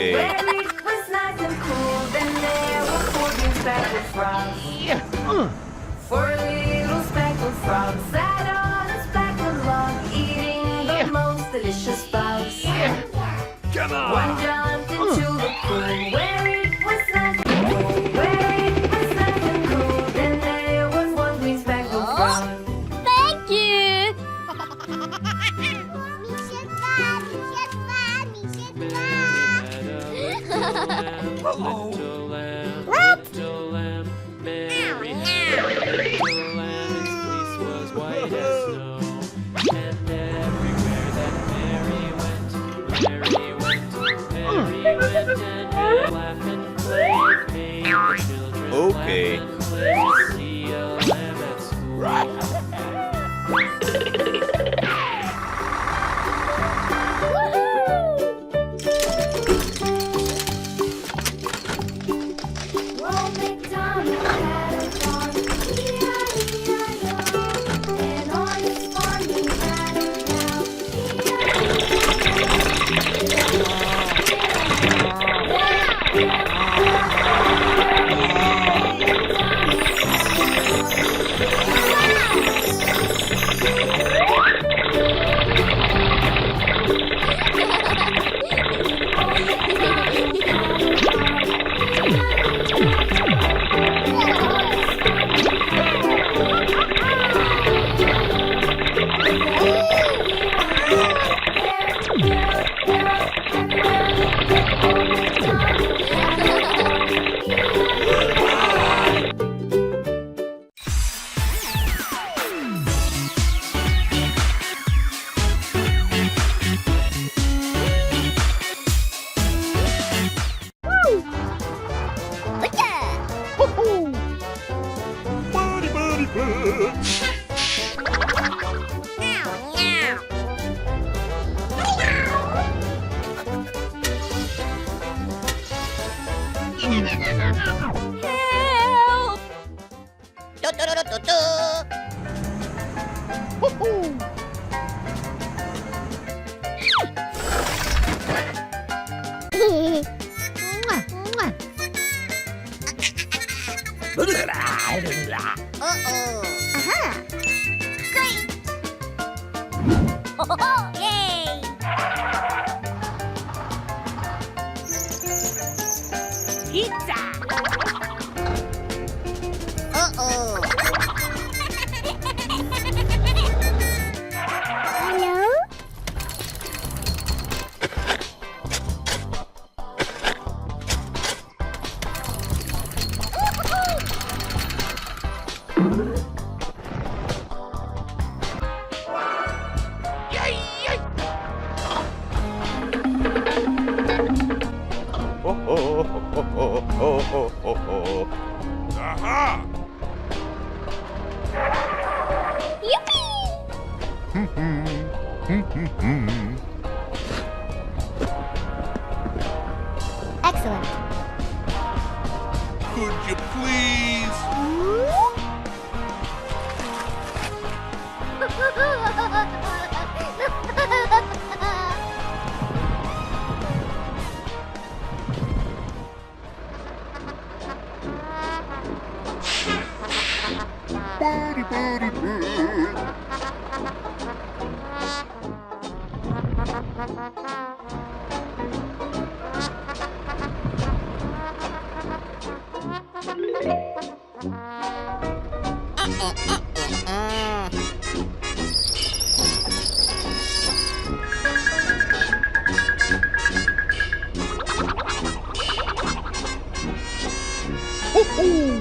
Okay. Where it was nice and cool, then there were 4 green speckled frogs. Four little speckled frogs sat on a speckled log, eating the most delicious bugs. Come on. One jumped into the pool where it was nice and cool. Where it was nice and cool, then there was 1 green speckled frog. Thank you. Hello. Little lamb, Mary had a little lamb, its fleece was white as snow. And everywhere that Mary went, and laughed and played, made the children Okay. laugh and play to see a lamb at school. Old MacDonald had a farm, E-I-E-I-O. And on his farm he had a cow, Help! Aha! Great! Yay! Pizza! Hello? Ho, ho, ho, ho, ho, ho, ho, ho. Aha! Excellent. Could you please? Body, body, bird. Woo-hoo!